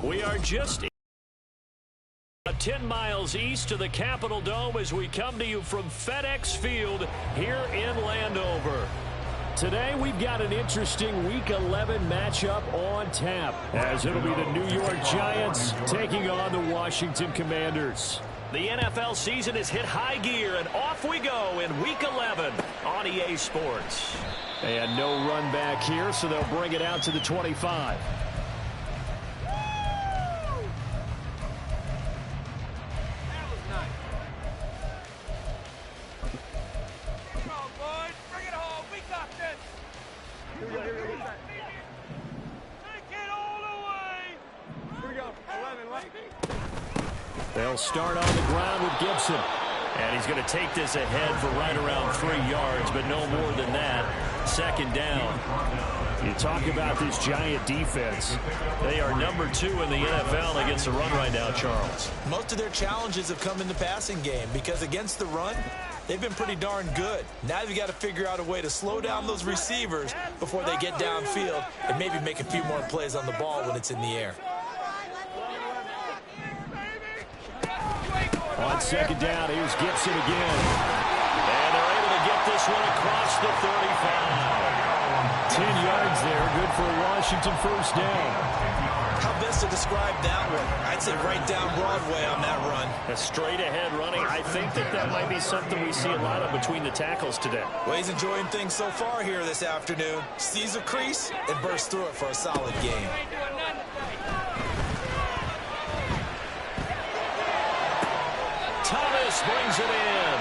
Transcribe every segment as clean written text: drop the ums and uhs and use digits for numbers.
We are just 10 miles east of the Capitol Dome as we come to you from FedEx Field here in Landover. Today we've got an interesting Week 11 matchup on tap, as it'll be the New York Giants taking on the Washington Commanders. The NFL season has hit high gear, and off we go in Week 11 on EA Sports. And no run back here, so they'll bring it out to the 25. They'll start on the ground with Gibson. And he's going to take this ahead for right around 3 yards, but no more than that. Second down. You talk about this Giant defense. They are number 2 in the NFL against the run right now, Charles. Most of their challenges have come in the passing game because against the run, they've been pretty darn good. Now you've got to figure out a way to slow down those receivers before they get downfield and maybe make a few more plays on the ball when it's in the air. On second down, here's Gibson again. And they're able to get this one across the 35. 10 yards there, good for a Washington first down. How best to describe that one? I'd say right down Broadway on that run. A straight ahead running. I think that might be something we see a lot of between the tackles today. Well, he's enjoying things so far here this afternoon. Sees a crease and bursts through it for a solid game. Thomas brings it in.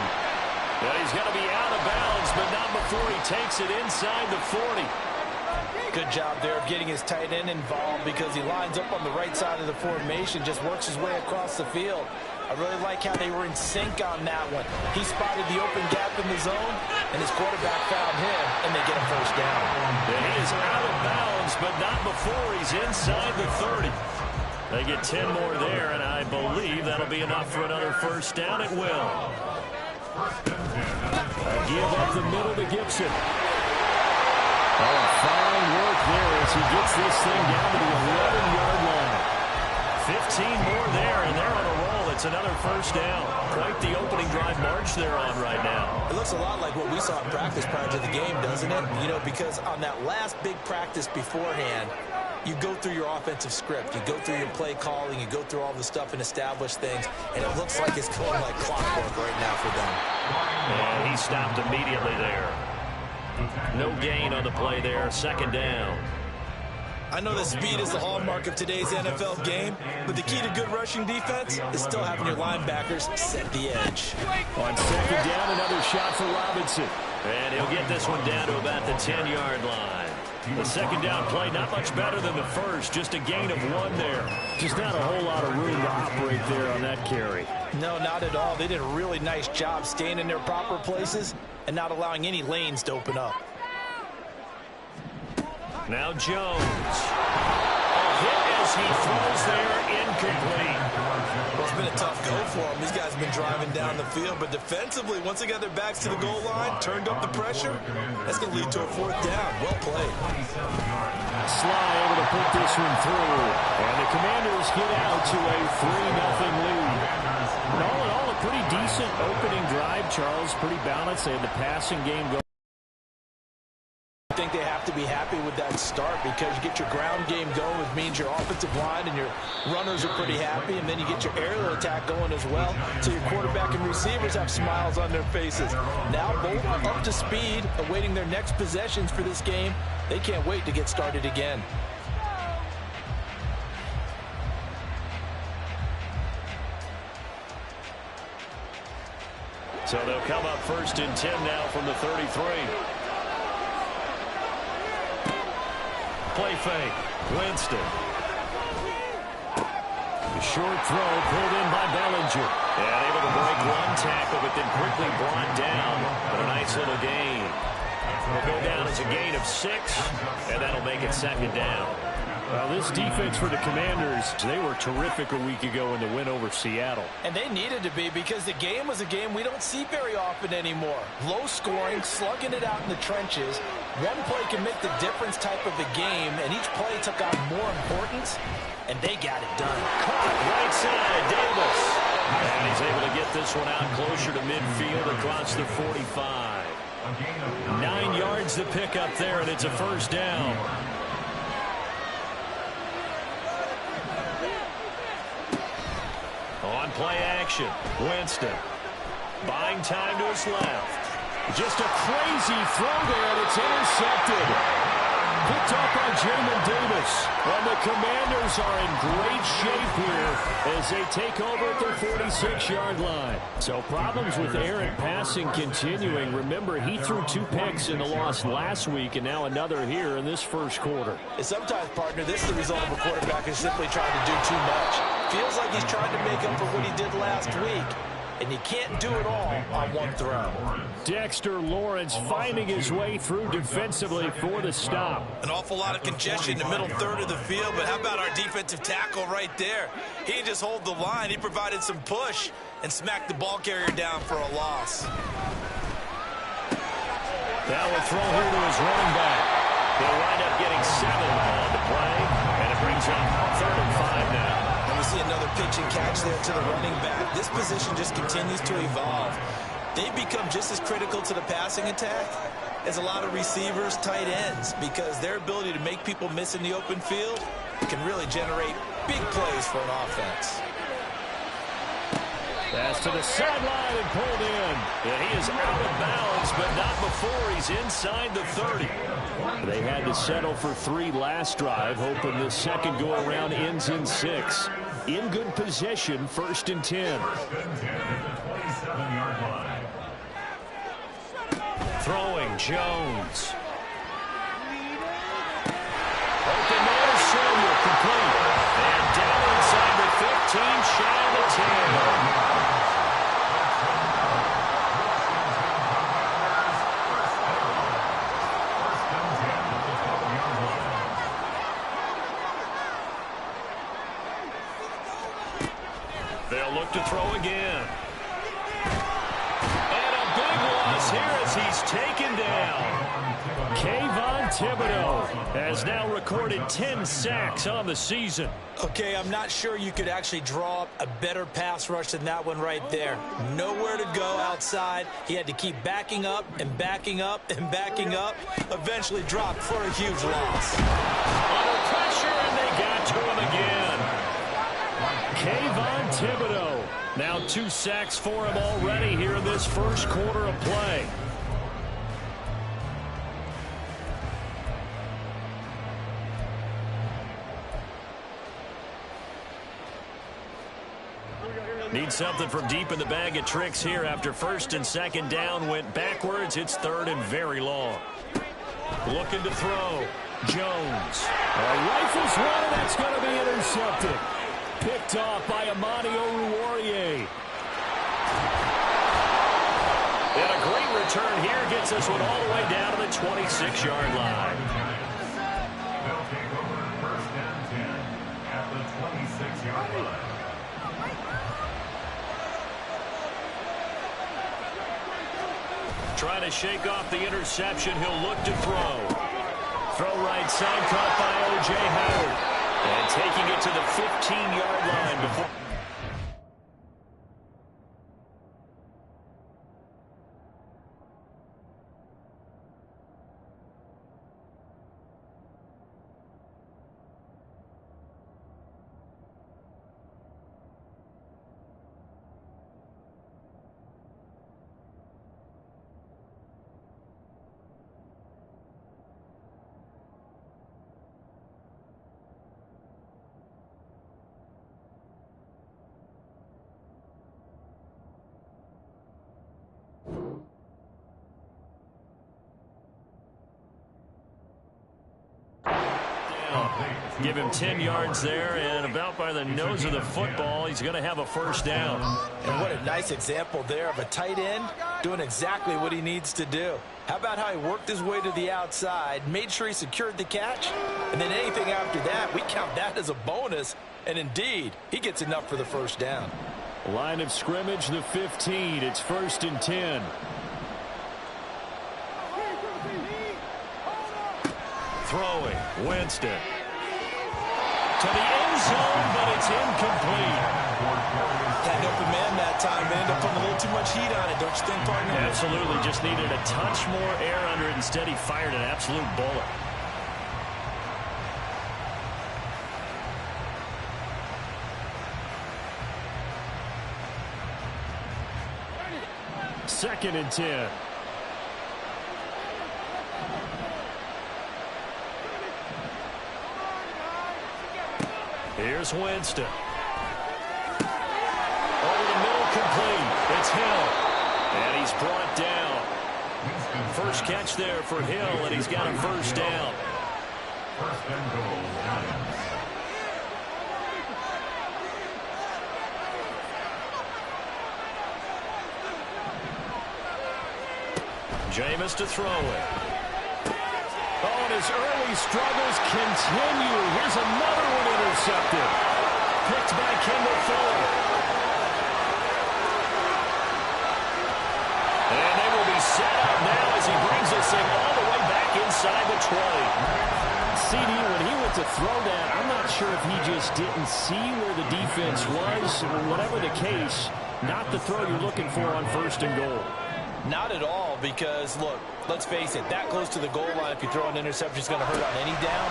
Well, he's going to be out of bounds, but not before he takes it inside the 40. Good job there of getting his tight end involved because he lines up on the right side of the formation, just works his way across the field. I really like how they were in sync on that one. He spotted the open gap in the zone, and his quarterback found him, and they get a first down. And he is out of bounds, but not before he's inside the 30. They get 10 more there, and I believe that'll be enough for another first down. It will. A give up the middle to Gibson. Oh, fine work there as he gets this thing down to the 11-yard line. 15 more there, and they're on a roll. It's another first down. Quite the opening drive march they're on right now. It looks a lot like what we saw in practice prior to the game, doesn't it? You know, because on that last big practice beforehand, you go through your offensive script. You go through your play calling. You go through all the stuff and establish things. And it looks like it's going like clockwork right now for them. And he stopped immediately there. No gain on the play there. Second down. I know that speed is the hallmark of today's NFL game, but the key to good rushing defense is still having your linebackers set the edge. On second down, another shot for Robinson. And he'll get this one down to about the 10-yard line. The second down play, not much better than the first. Just a gain of 1 there. Just not a whole lot of room to operate there on that carry. No, not at all. They did a really nice job staying in their proper places and not allowing any lanes to open up. Now Jones. A hit as he throws there, incomplete. Well, it's been a tough go for them. These guys have been driving down the field, but defensively, once they got their backs to the goal line, turned up the pressure, that's going to lead to a fourth down. Well played. Sly able to put this one through, and the Commanders get out to a 3-0 lead. And all in all, a pretty decent opening drive, Charles. Pretty balanced. They had the passing game going. I think they have to be happy with that start because you get your ground game going, which means your offensive line and your runners are pretty happy, and then you get your aerial attack going as well, so your quarterback and receivers have smiles on their faces. Now both up to speed, awaiting their next possessions for this game. They can't wait to get started again. So they'll come up first and 10 now from the 33. Play fake. Winston. Short throw pulled in by Bellinger. And able to break one tackle, but then quickly brought down. But a nice little gain. Will go down as a gain of 6, and that'll make it second down. Well, this defense for the Commanders, they were terrific a week ago in the win over Seattle. And they needed to be, because the game was a game we don't see very often anymore. Low scoring, slugging it out in the trenches. One play can make the difference type of a game, and each play took on more importance, and they got it done. Caught right side, Davis. And he's able to get this one out closer to midfield across the 45. 9 yards to pick up there, and it's a first down. On play action, Winston. Buying time to his left. Just a crazy throw there, and it's intercepted. Picked up by Jamin Davis. And the Commanders are in great shape here as they take over at their 46-yard line. So problems with Aaron passing continuing. Remember, he threw 2 picks in the loss last week, and now another here in this first quarter. And sometimes, partner, this is the result of a quarterback who's simply trying to do too much. Feels like he's trying to make up for what he did last week. And you can't do it all on one throw. Dexter Lawrence finding his way through defensively for the stop. An awful lot of congestion in the middle third of the field, but how about our defensive tackle right there? He didn't just hold the line. He provided some push and smacked the ball carrier down for a loss. That will throw here to his running back. He'll wind up getting 7 on the play, and it brings up 3rd and 5 now. And we see another pitch and catch there to the running back. This position just continues to evolve. They've become just as critical to the passing attack as a lot of receivers, tight ends, because their ability to make people miss in the open field can really generate big plays for an offense. Pass to the sideline and pulled in. And he is out of bounds, but not before he's inside the 30. They had to settle for 3 last drive, hoping this second go-around ends in 6. In good position, 1st and 10. Throwing, Jones. Open man, Samuel, complete. And down inside the 15, shy of the 10. They'll look to throw again. And a big loss here as he's taken down. Kayvon Thibodeaux has now recorded 10 sacks on the season. Okay, I'm not sure you could actually draw up a better pass rush than that one right there. Nowhere to go outside. He had to keep backing up and backing up and backing up. Eventually dropped for a huge loss. Under pressure, and they got to him again. Kayvon Thibodeaux. Now 2 sacks for him already here in this first quarter of play. Need something from deep in the bag of tricks here after 1st and 2nd down went backwards. It's 3rd and very long. Looking to throw. Jones. Rifles one, and that's going to be intercepted. Picked off by Amani Oruwariye. And a great return here gets us one all the way down to the 26-yard line. They'll take over 1st and 10 at the 26-yard line. Trying to shake off the interception. He'll look to throw. Throw right side, caught by O.J. Howard. And taking it to the 15-yard line before. Give him 10 yards there, and about by the nose of the football, he's going to have a first down. And what a nice example there of a tight end doing exactly what he needs to do. How about how he worked his way to the outside, made sure he secured the catch, and then anything after that, we count that as a bonus. And indeed, he gets enough for the first down. Line of scrimmage, the 15. It's 1st and 10. Throwing, Winston. To the end zone, but it's incomplete. Had an open man that time, ended up putting a little too much heat on it, don't you think, partner? Absolutely, just needed a touch more air under it. Instead, he fired an absolute bullet. Second and 10. Here's Winston. Over the middle, complete. It's Hill. And he's brought down. First catch there for Hill, and he's got a first down. First and goal, Giants. Jameis to throw it. Oh, and his early struggles continue. Here's another one intercepted. Picked by Kendall Fuller. And they will be set up now as he brings this thing all the way back inside the 20. CD, when he went to throw that, I'm not sure if he just didn't see where the defense was. Whatever the case, not the throw you're looking for on 1st and goal. Not at all, because, look, let's face it, that close to the goal line, if you throw an interception, it's going to hurt on any down.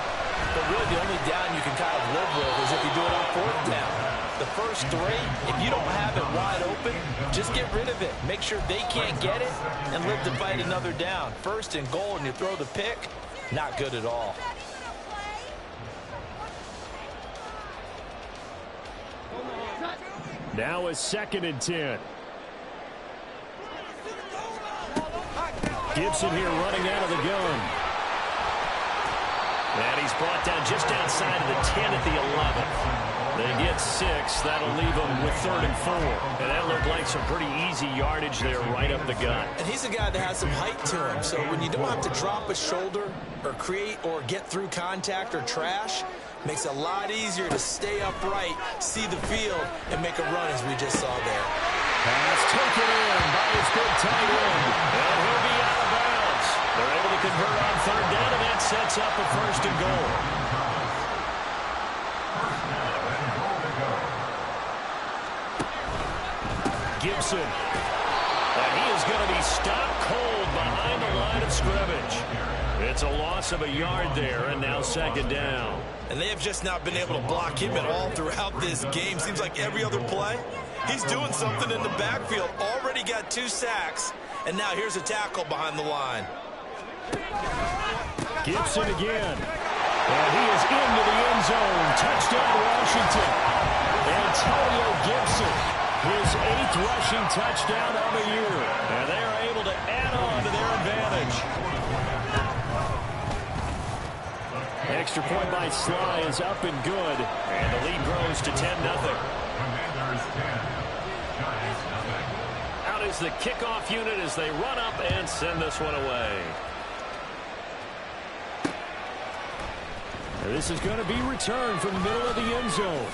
But really, the only down you can kind of live with is if you do it on 4th down. The first 3, if you don't have it wide open, just get rid of it. Make sure they can't get it and live to fight another down. 1st and goal, and you throw the pick, not good at all. Now is 2nd and 10. Gibson here running out of the gun. And he's brought down just outside of the 10 at the 11th. They get 6. That'll leave them with 3rd and 4. And that looked like some pretty easy yardage there right up the gut. And he's a guy that has some height to him. So when you don't have to drop a shoulder or create or get through contact or trash, makes it a lot easier to stay upright, see the field, and make a run as we just saw there. Pass taken in by his big tight end. And he'll be out of bounds. They're able to convert on 3rd down, and that sets up a 1st and goal. Gibson. And he is going to be stopped cold behind the line of scrimmage. It's a loss of a yard there, and now 2nd down. And they have just not been able to block him at all throughout this game. Seems like every other play, he's doing something in the backfield. Already got 2 sacks, and now here's a tackle behind the line. Gibson again. And he is into the end zone. Touchdown, Washington. Antonio Gibson, his 8th rushing touchdown on the year. And they are able to add on to their advantage. Extra point by Sly is up and good. And the lead grows to 10-0. Commanders 10, Giants 0. Out is the kickoff unit as they run up and send this one away. This is going to be returned from the middle of the end zone.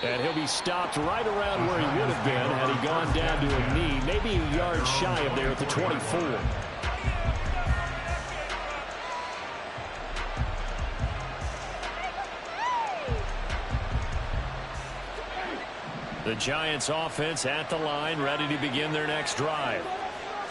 And he'll be stopped right around where he would have been had he gone down to a knee, maybe a yard shy of there at the 24. The Giants offense at the line, ready to begin their next drive.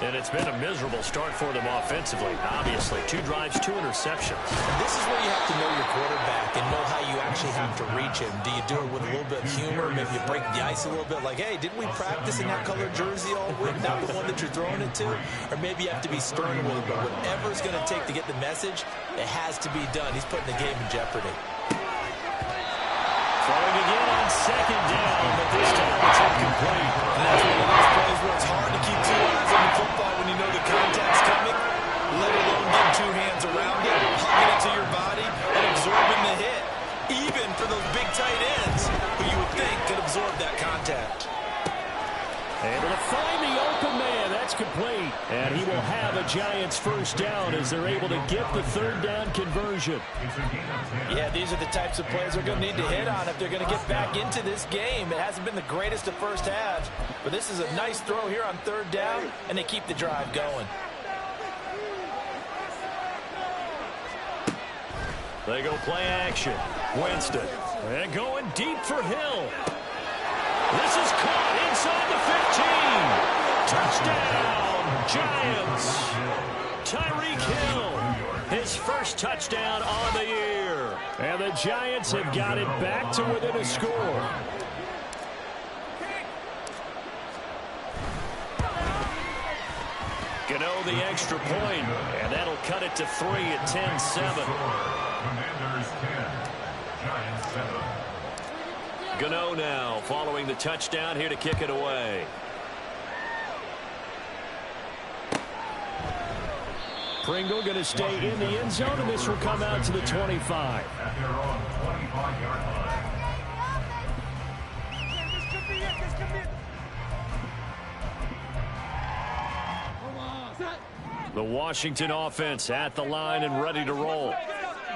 And it's been a miserable start for them offensively, obviously. 2 drives, 2 interceptions. This is where you have to know your quarterback and know how you actually have to reach him. Do you do it with a little bit of humor? Maybe you break the ice a little bit like, hey, didn't we practice in that colored jersey all week? Not the one that you're throwing it to? Or maybe you have to be stern with it. But whatever it's going to take to get the message, it has to be done. He's putting the game in jeopardy. Throwing again on 2nd down, but this time it's incomplete. And that's one of those plays where it's hard to keep 2 eyes on the football when you know the contact's coming, let alone getting 2 hands around it, hugging it to your body, and absorbing the hit. Able to find the open man. That's complete. And he will have a Giants first down as they're able to get the third down conversion. Yeah, these are the types of plays they're going to need to hit on if they're going to get back into this game. It hasn't been the greatest of first halves, but this is a nice throw here on third down, and they keep the drive going. They go play action. Winston. And going deep for Hill. This is caught inside the 15. Touchdown, Giants. Tyreek Hill. His first touchdown on the year. And the Giants have got it back to within a score. Gano the extra point, and that'll cut it to 3 at 10-7. Commanders 10, Giants 7. Gano now following the touchdown here to kick it away. Pringle going to stay in the end zone, and this will come out to the 25. At their own 25-yard line. The Washington offense at the line and ready to roll.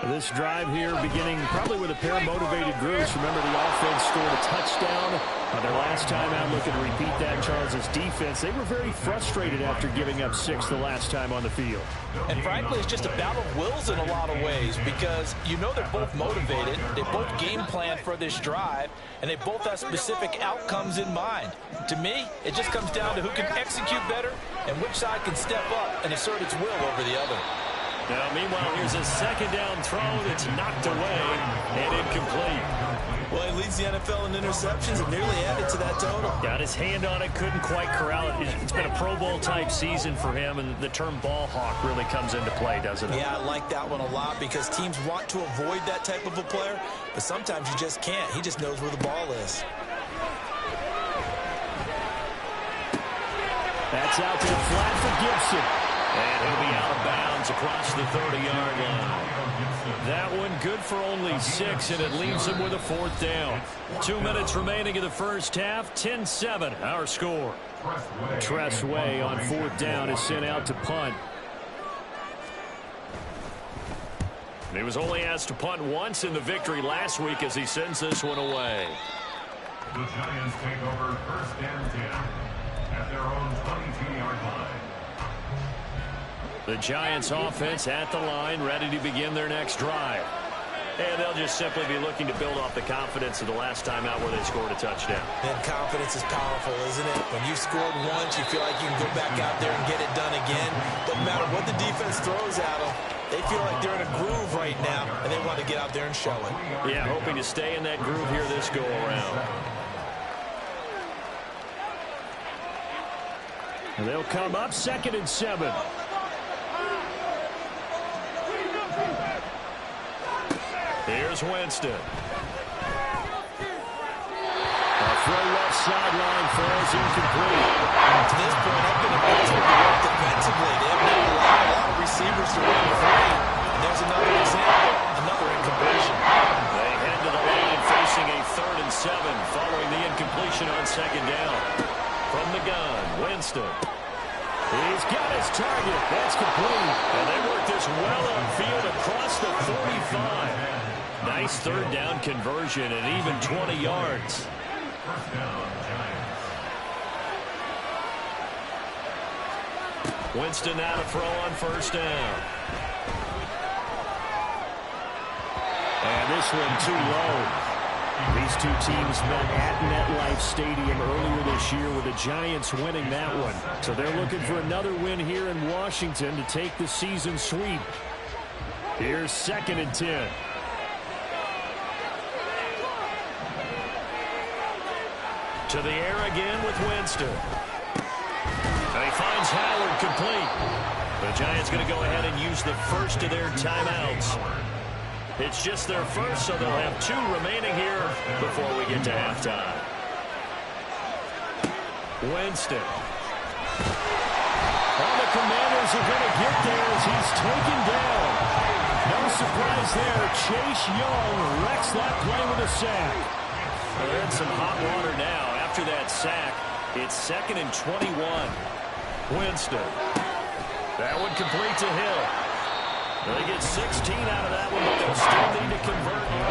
This drive here beginning probably with a pair of motivated groups. Remember, the offense scored a touchdown on their last time out. Looking to repeat that. Charles' defense, they were very frustrated after giving up 6 the last time on the field. And frankly, it's just a battle of wills in a lot of ways because you know they're both motivated. They both game plan for this drive, and they both have specific outcomes in mind. To me, it just comes down to who can execute better and which side can step up and assert its will over the other. Now, meanwhile, here's a second down throw that's knocked away and incomplete. Well, he leads the NFL in interceptions and nearly added to that total. Got his hand on it, couldn't quite corral it. It's been a Pro Bowl type season for him, and the term ball hawk really comes into play, doesn't it? Yeah, I like that one a lot because teams want to avoid that type of a player, but sometimes you just can't. He just knows where the ball is. That's out to the flat for Gibson. And he'll be out of bounds across the 30-yard line. That one good for only 6, and it leaves him with a 4th down. 2 minutes remaining in the first half. 10-7, our score. Tress Way on 4th down is sent out to punt. And he was only asked to punt once in the victory last week as he sends this one away. The Giants take over 1st and 10 at their own 22-yard line. The Giants offense at the line, ready to begin their next drive. And they'll just simply be looking to build off the confidence of the last time out where they scored a touchdown. And confidence is powerful, isn't it? When you scored once, you feel like you can go back out there and get it done again. Doesn't matter what the defense throws at them. They feel like they're in a groove right now, and they want to get out there and show it. Yeah, hoping to stay in that groove here this go-around. And they'll come up 2nd and 7. Here's Winston. A throw left sideline falls incomplete. To this point, I've been able to work defensively. They have not allowed a lot of receivers to run free. And there's another example, another incompletion. They head to the line facing a 3rd and 7 following the incompletion on 2nd down. From the gun, Winston. He's got his target. That's complete. And they work this well upfield across the 45. Nice 3rd down conversion and even 20 yards. First down, Giants. Winston now to throw on 1st down. And this one too low. These two teams met at MetLife Stadium earlier this year with the Giants winning that one. So they're looking for another win here in Washington to take the season sweep. Here's 2nd and 10. To the air again with Winston. And he finds Howard complete. The Giants going to go ahead and use the first of their timeouts. It's just their first, so they'll have 2 remaining here before we get to halftime. Winston. Well, the Commanders are going to get there as he's taken down. No surprise there. Chase Young wrecks that play with a sack. They're in some hot water now after that sack. It's 2nd and 21. Winston. That one complete to Hill. They get 16 out of that one, but they'll still need to convert on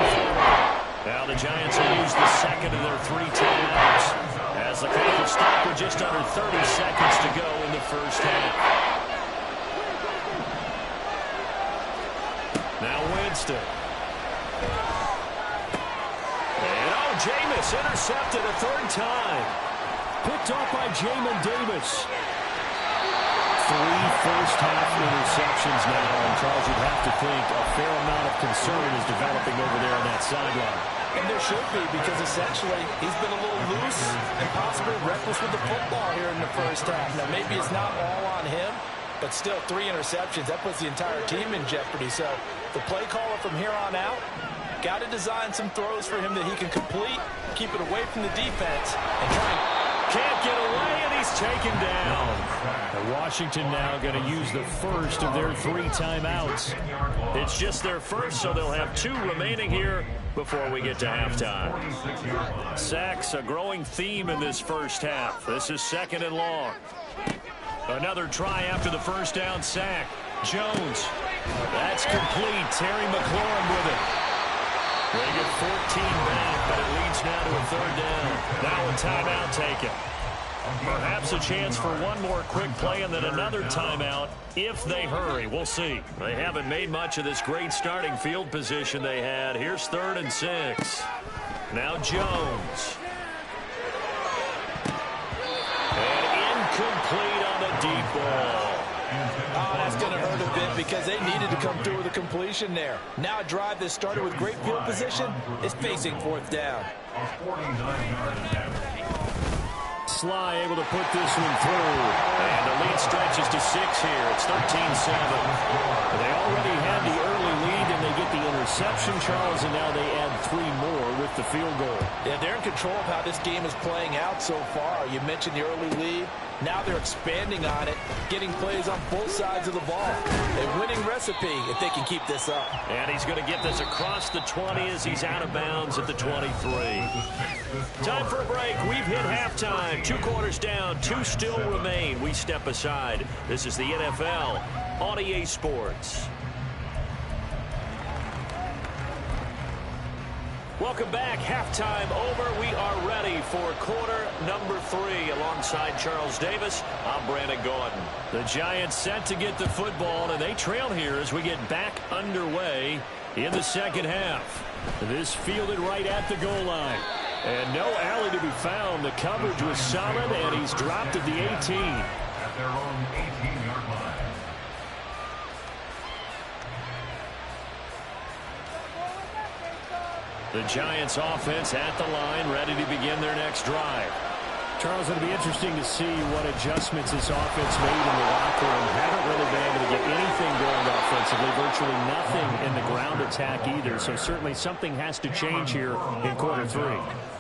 4. Now the Giants will use the second of their 3 timeouts as the clock will stop with just under 30 seconds to go in the first half. Now Winston. And Jameis intercepted a 3rd time. Picked off by Jamin Davis. 3 first-half interceptions now, and Charles, you'd have to think a fair amount of concern is developing over there on that sideline. And there should be, because essentially he's been a little loose and possibly reckless with the football here in the first half. Now, maybe it's not all on him, but still 3 interceptions. That puts the entire team in jeopardy. So the play caller from here on out got to design some throws for him that he can complete, keep it away from the defense, and try and... Can't get away, and he's taken down. And Washington now going to use the first of their 3 timeouts. It's just their first, so they'll have 2 remaining here before we get to halftime. Sacks, a growing theme in this first half. This is 2nd and long. Another try after the first down sack. Jones. That's complete. Terry McLaurin with it. They get 14 back, but it leads now to a 3rd down. Now a timeout taken. Perhaps a chance for one more quick play and then another timeout if they hurry. We'll see. They haven't made much of this great starting field position they had. Here's 3rd and 6. Now Jones. And incomplete on the deep ball. Oh, that's going to hurt a bit because they needed to come through with a completion there. Now a drive that started with great field position is facing 4th down. Sly able to put this one through. And the lead stretches to 6 here. It's 13-7. They already had the early lead, and they get the interception, Charles, and now they add 3 more with the field goal. Yeah, they're in control of how this game is playing out so far. You mentioned the early lead. Now they're expanding on it, getting plays on both sides of the ball. A winning recipe if they can keep this up. And he's going to get this across the 20 as he's out of bounds at the 23. Time for a break. We've hit halftime. 2 quarters down, 2 still remain. We step aside. This is the NFL on EA Sports. Welcome back. Halftime over. We are ready for quarter number 3. Alongside Charles Davis, I'm Brandon Gordon. The Giants set to get the football, and they trail here as we get back underway in the second half. This fielded right at the goal line. And no alley to be found. The coverage was solid, and he's dropped at the 18. At their own 18-yard line. The Giants offense at the line, ready to begin their next drive. Charles, it'll be interesting to see what adjustments this offense made in the locker room. Haven't really been able to get anything going offensively, virtually nothing in the ground attack either. So certainly something has to change here in quarter 3.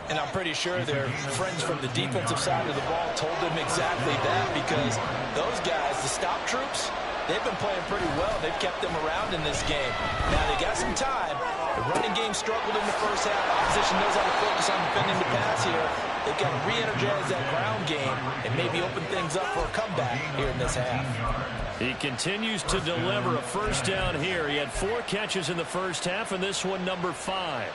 And I'm pretty sure their friends from the defensive side of the ball told them exactly that, because those guys, the stop troops, they've been playing pretty well. They've kept them around in this game. Now they got some time. The running game struggled in the first half. Opposition knows how to focus on defending the pass here. They've got to re-energize that ground game and maybe open things up for a comeback here in this half. He continues to deliver a first down here. He had 4 catches in the first half, and this one number 5.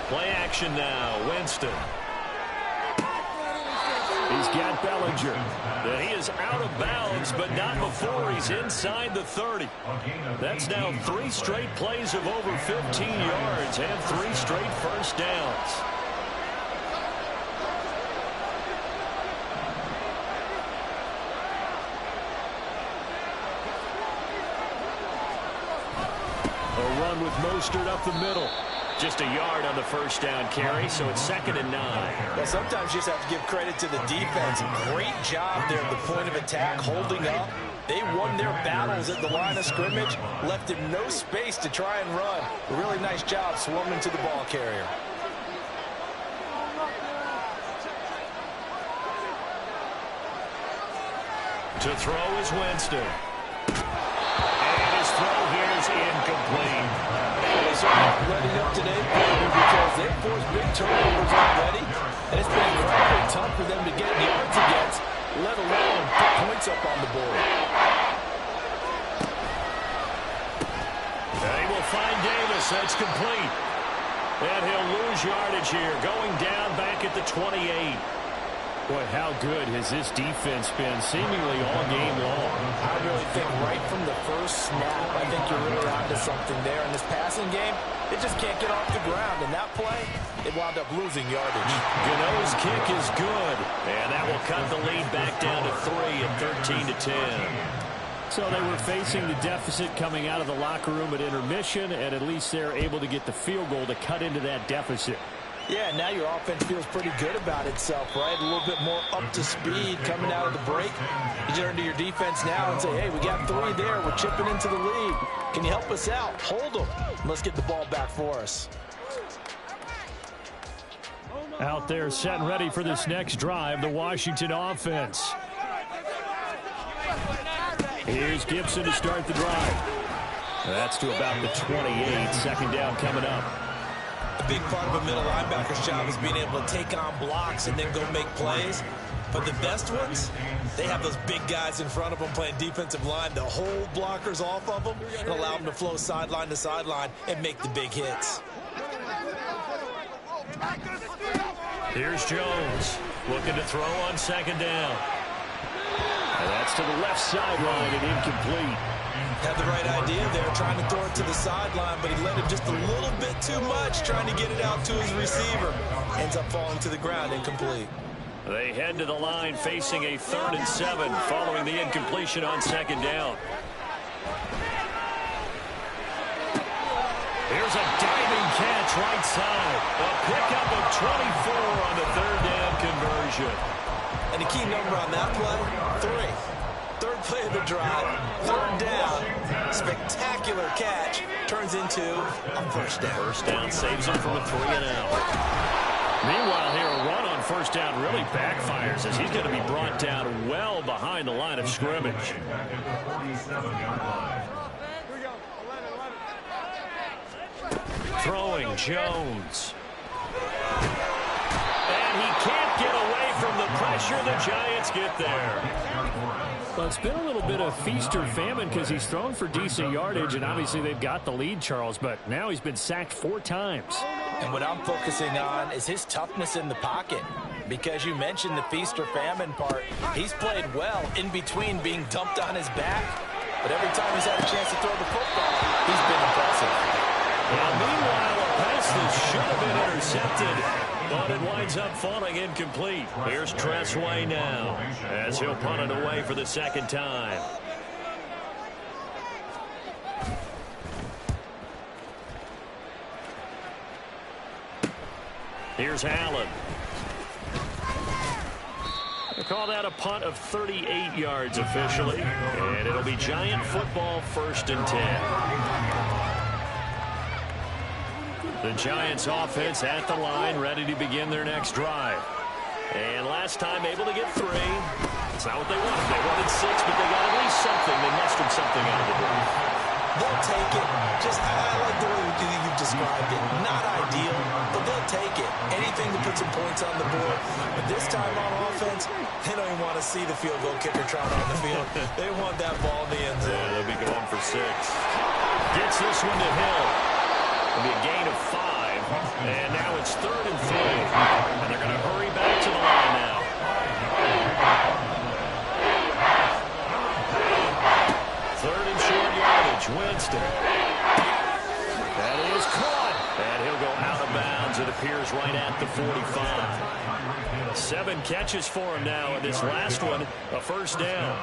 Play action now. Winston. He's got Bellinger. And he is out of bounds, but not before he's inside the 30. That's now 3 straight plays of over 15 yards and 3 straight first downs. A run with Mostert up the middle. Just a yard on the first down carry, so it's 2nd and 9. Well, sometimes you just have to give credit to the defense. Great job there at the point of attack, holding up. They won their battles at the line of scrimmage, left him no space to try and run. A really nice job swarming to the ball carrier. To throw is Winston. And his throw here is incomplete. They are not letting up today, because they've forced big turnovers already, and it's been incredibly tough for them to get yards against, let alone put points up on the board. They will find Davis. That's complete. And he'll lose yardage here, going down back at the 28. Boy, how good has this defense been seemingly all game long? I really think right from the first snap, I think you're really onto something there. In this passing game, it just can't get off the ground. In that play, it wound up losing yardage. Gano's kick is good. And that will cut the lead back down to 3 at 13-10. So they were facing the deficit coming out of the locker room at intermission, and at least they're able to get the field goal to cut into that deficit. Yeah, now your offense feels pretty good about itself, right? A little bit more up to speed coming out of the break. You turn to your defense now and say, hey, we got 3 there. We're chipping into the lead. Can you help us out? Hold them. Let's get the ball back for us. Out there set and ready for this next drive, the Washington offense. Here's Gibson to start the drive. That's to about the 28. Second down coming up. A big part of a middle linebacker's job is being able to take on blocks and then go make plays. But the best ones, they have those big guys in front of them playing defensive line to hold blockers off of them and allow them to flow sideline to sideline and make the big hits. Here's Jones looking to throw on second down. And that's to the left sideline and incomplete. Had the right idea there, trying to throw it to the sideline, but he let him just a little bit too much, trying to get it out to his receiver. Ends up falling to the ground, incomplete. They head to the line facing a 3rd and 7 following the incompletion on second down. Here's a diving catch right side. A pickup of 24 on the 3rd down conversion. And the key number on that play, 3. 3rd play of the drive, 3rd down, spectacular catch, turns into a 1st down. 1st down saves him from a 3-and-out. Meanwhile here, a run on 1st down really backfires as he's going to be brought down well behind the line of scrimmage. Throwing Jones. And he can't get away from the pressure. The Giants get there. Well, it's been a little bit of feast or famine because he's thrown for decent yardage, and obviously they've got the lead, Charles, but now he's been sacked 4 times. And what I'm focusing on is his toughness in the pocket. Because you mentioned the feast or famine part, he's played well in between being dumped on his back. But every time he's had a chance to throw the football, he's been impressive. Now, meanwhile, a pass that should have been intercepted, but it winds up falling incomplete. Here's Tressway now as he'll punt it away for the 2nd time. Here's Allen. They call that a punt of 38 yards officially, and it'll be Giant football 1st and 10. The Giants offense at the line, ready to begin their next drive. And last time able to get 3. It's not what they wanted. They wanted 6, but they got at least something. They mustered something out of the board. They'll take it. I like the way you've described it. Not ideal, but they'll take it. Anything to put some points on the board. But this time on offense, they don't even want to see the field goal kicker trot on the field. They want that ball in the end zone. Yeah, they'll be going for 6. Gets this one to Hill. It'll be a gain of 5. And now it's 3rd and 3. And they're going to hurry back to the line now. 3rd and short yardage. Winston. That is caught. And he'll go out of bounds. It appears right at the 45. 7 catches for him now. And this last one, a 1st down.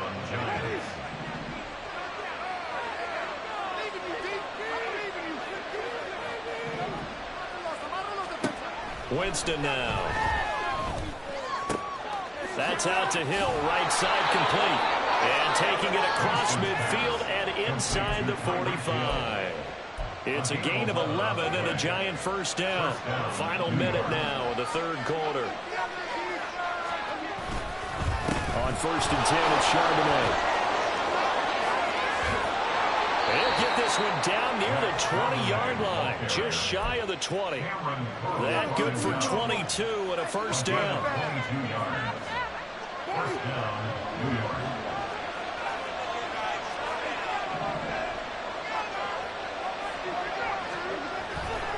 Winston now. That's out to Hill, right side complete. And taking it across midfield and inside the 45. It's a gain of 11 and a Giant 1st down. Final minute now of the 3rd quarter. On 1st and 10, it's Charbonnet. They'll get this one down near the 20-yard line, just shy of the 20. That good for 22 and a first down. 22 yards. First down, New York.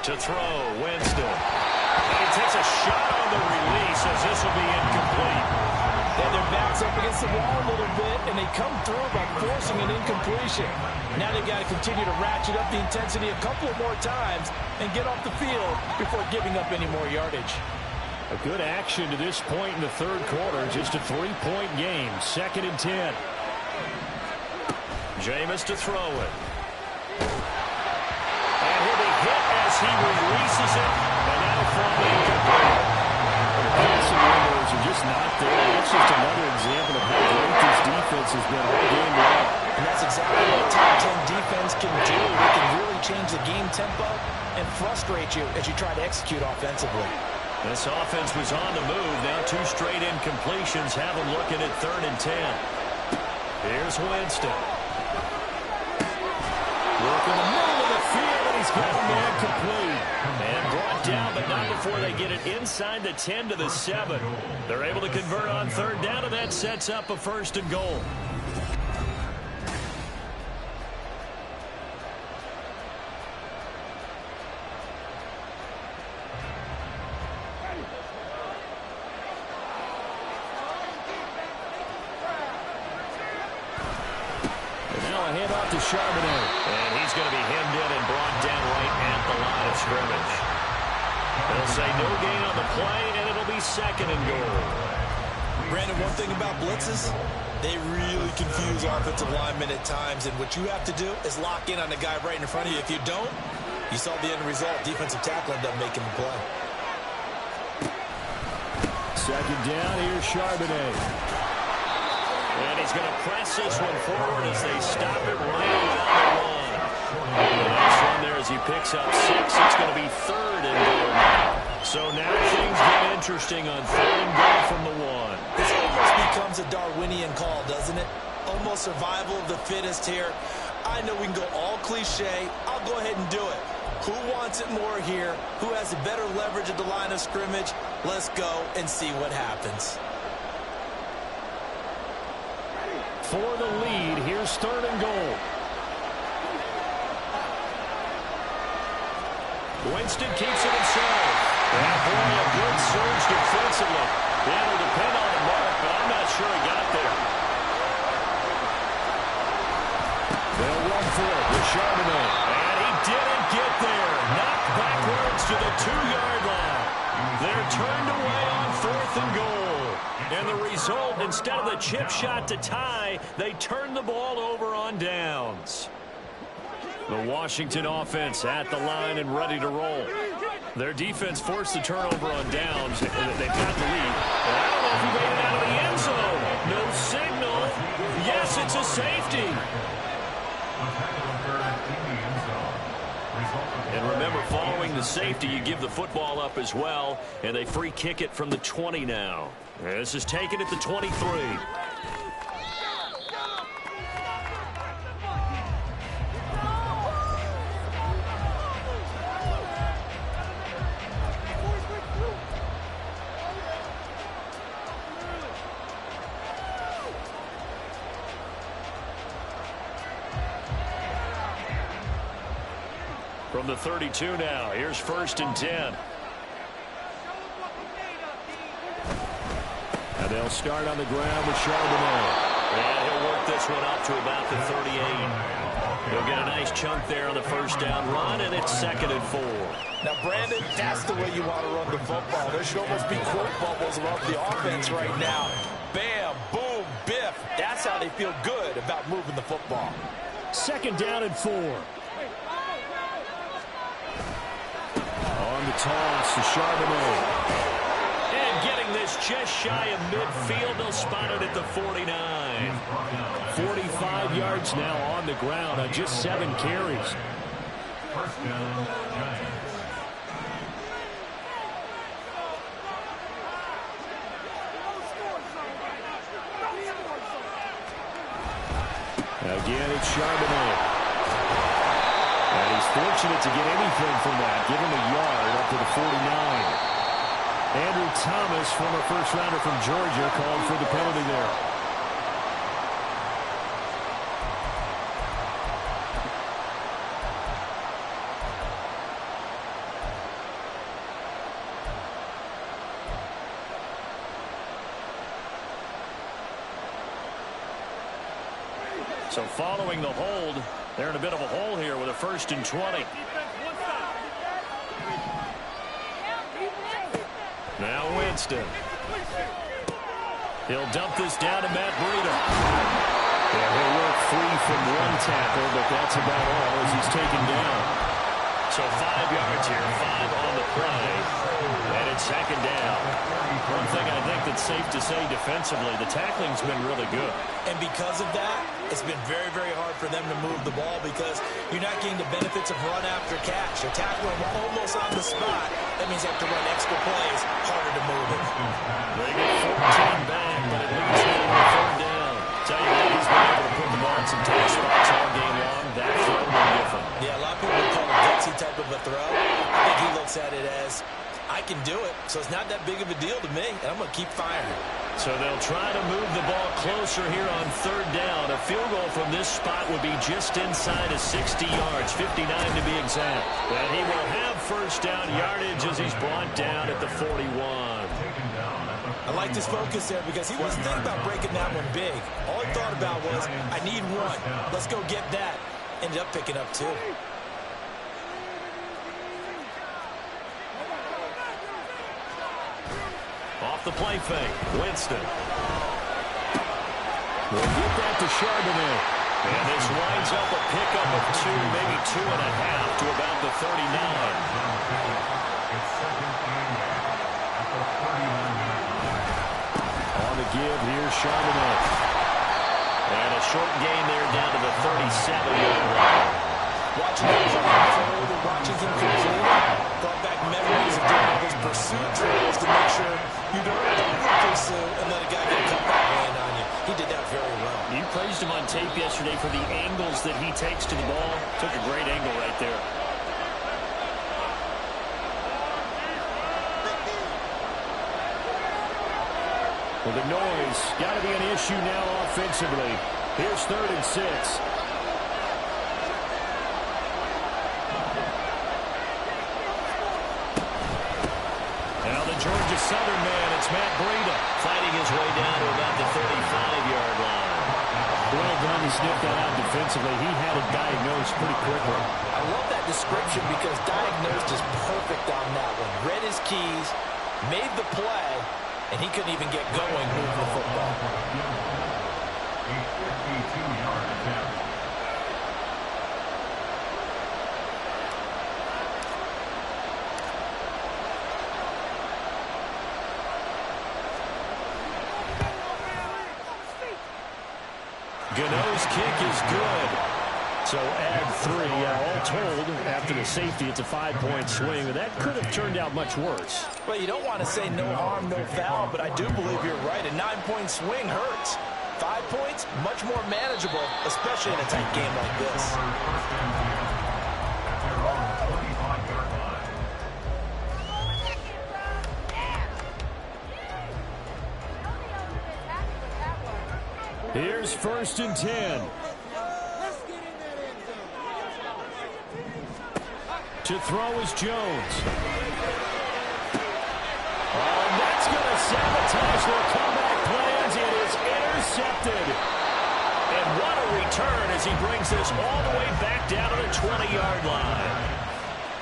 To throw, Winston. And he takes a shot on the release as this will be incomplete. And their backs up against the wall a little bit, and they come through by forcing an incompletion. Now they've got to continue to ratchet up the intensity a couple more times and get off the field before giving up any more yardage. A good action to this point in the third quarter. Just a 3-point game. 2nd and 10. Jameis to throw it. And he'll be hit as he releases it. And now from incomplete. The passing windows are just not there. That's just another example of how great this defense has been all game long. And that's exactly what a top 10 defense can do. They can really change the game tempo and frustrate you as you try to execute offensively. This offense was on the move. Now 2 straight incompletions have them looking at 3rd and 10. Here's Winston. Working the middle of the field, and he's got a man complete. And brought down, but not before they get it inside the 10 to the 7. They're able to convert on 3rd down, and that sets up a 1st and goal. Handoff to Charbonnet. And he's going to be hemmed in and brought down right at the line of scrimmage. They'll say no gain on the play, and it'll be 2nd and goal. Brandon, one thing about blitzes, they really confuse offensive linemen at times, and what you have to do is lock in on the guy right in front of you. If you don't, you saw the end result. Defensive tackle ended up making the play. 2nd down, here's Charbonnet. And he's going to press this one forward as they stop it right around the line. The next one there as he picks up 6. It's going to be 3rd and goal now. So now things get interesting on 3rd and goal from the 1. This almost becomes a Darwinian call, doesn't it? Almost survival of the fittest here. I know we can go all cliche. I'll go ahead and do it. Who wants it more here? Who has a better leverage at the line of scrimmage? Let's go and see what happens. For the lead, here's 3rd and goal. Winston keeps it himself. And boy, a good surge defensively. It'll depend on the mark, but I'm not sure he got there. They'll run for it with Charbonnet. And he didn't get there. Knocked backwards to the 2-yard line. They're turned away on 4th and goal. And the result, instead of the chip shot to tie, they turn the ball over on downs. The Washington offense at the line and ready to roll. Their defense forced the turnover on downs. They've got the lead. And I don't know if he made it out of the end zone. No signal. Yes, it's a safety. And remember, following the safety, you give the football up as well, and they free kick it from the 20 now. This is taken at the 23. From the 32 now, here's 1st and 10. And they'll start on the ground with Charbonnet. And he'll work this one up to about the 38. He'll get a nice chunk there on the 1st down run, and it's 2nd and 4. Now, Brandon, that's the way you want to run the football. There should almost be quote bubbles around the offense right now. Bam, boom, biff. That's how they feel good about moving the football. 2nd down and 4. On the toss to Charbonnet. And getting this just shy of midfield. They'll spot it at the 49. 45 yards now on the ground on just 7 carries. First down, Giants. Again, it's Charbonnet. And he's fortunate to get anything from that. Give him a yard up to the 49. Andrew Thomas, former first-rounder from Georgia, called for the penalty there. So following the hold, they're in a bit of a hole here with a 1st and 20. Now Winston. He'll dump this down to Matt Breida. Yeah, he'll work free from one tackle, but that's about all as he's taken down. So 5 yards here, 5 on the play, and it's 2nd down. One thing I think that's safe to say defensively, the tackling's been really good. And because of that, it's been very, very hard for them to move the ball because you're not getting the benefits of run after catch. You're tackling almost on the spot. That means you have to run extra plays, harder to move it. They get 14 back, but it leads them to 3rd down. Tell you what, he's been able to put the ball in some tight spots all game long. That throw was different. Yeah, a lot of people would call it a gutsy type of a throw. I think he looks at it as, I can do it, so it's not that big of a deal to me, and I'm going to keep firing. So they'll try to move the ball closer here on 3rd down. A field goal from this spot would be just inside of 60 yards, 59 to be exact. And he will have 1st down yardage as he's brought down at the 41. I like this focus there because he wasn't thinking about breaking that one big. All he thought about was, I need one. Let's go get that. Ended up picking up 2. Off the play fake, Winston. We'll get that to Charbonnet. And this winds up a pickup of 2, maybe 2.5 to about the 39. On the give, here's Charbonnet. And a short gain there down to the 37-yard line. Watching him unfold and watching him complete brought back memories of doing all those pursuit drills to make sure you don't pursue and let a guy get a cutback land on you. He did that very well. You praised him on tape yesterday for the angles that he takes to the ball. Took a great angle right there. Well, the noise got to be an issue now offensively. Here's 3rd and 6. Now the Georgia Southern man, it's Matt Breida, fighting his way down to about the 35-yard line. Well done to sniff that out defensively. He had it diagnosed pretty quickly. I love that description because diagnosed is perfect on that one. Read his keys, made the play, and he couldn't even get going moving the football. A 52-yard attempt. Gano's kick is good. So add 3. All told, after the safety, it's a 5-point swing. That could have turned out much worse. Well, you don't want to say no harm, no foul, but I do believe you're right. A 9-point swing hurts. 5 points, much more manageable, especially in a tight game like this. Here's 1st and 10. To throw is Jones. Oh, and that's going to sabotage their comeback plans. It is intercepted. And what a return as he brings this all the way back down to the 20-yard line.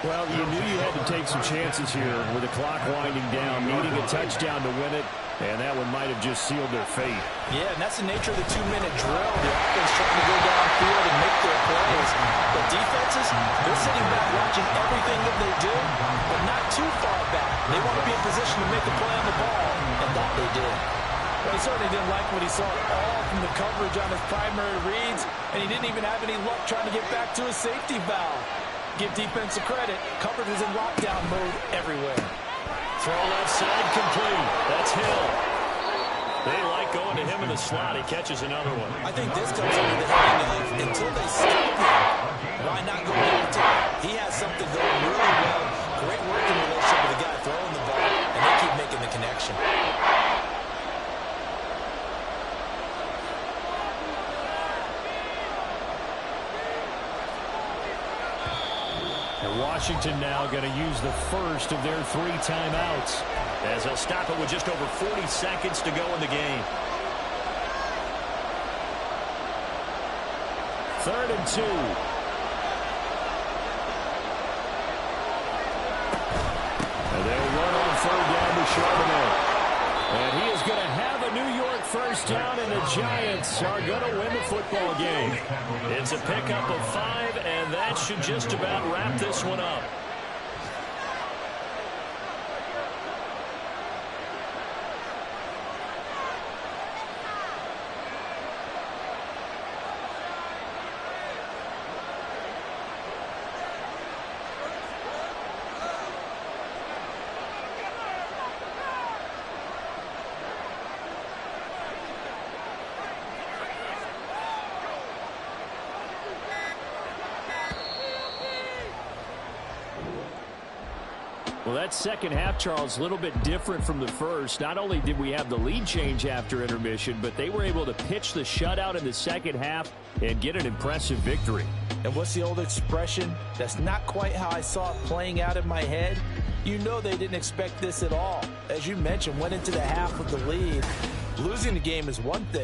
Well, you knew you had to take some chances here with the clock winding down, needing a touchdown to win it, and that one might have just sealed their fate. Yeah, and that's the nature of the 2-minute drill. The offense trying to go downfield and make their plays. But defenses, they're sitting back watching everything that they do, but not too far back. They want to be in position to make a play on the ball, and that they did. Well, he certainly didn't like what he saw all from the coverage on his primary reads, and he didn't even have any luck trying to get back to his safety valve. Give defense a credit. Coverage was in lockdown mode everywhere. Throw left side complete. That's Hill. They like going to him in the slot. He catches another one. I think this comes under the heading of until they stop him, why not go back to him? He has something going really well. Great working relationship with the guy throwing the ball, and they keep making the connection. And Washington now going to use the first of their 3 timeouts, as they'll stop it with just over 40 seconds to go in the game. 3rd and 2. And they'll run on 3rd down to Charbonnet. And he is going to have a New York first down, and the Giants are going to win the football game. It's a pickup of 5, and that should just about wrap this one up. Well, that second half, Charles, a little bit different from the first. Not only did we have the lead change after intermission, but they were able to pitch the shutout in the second half and get an impressive victory. And what's the old expression? That's not quite how I saw it playing out in my head. You know they didn't expect this at all. As you mentioned, went into the half with the lead. Losing the game is one thing.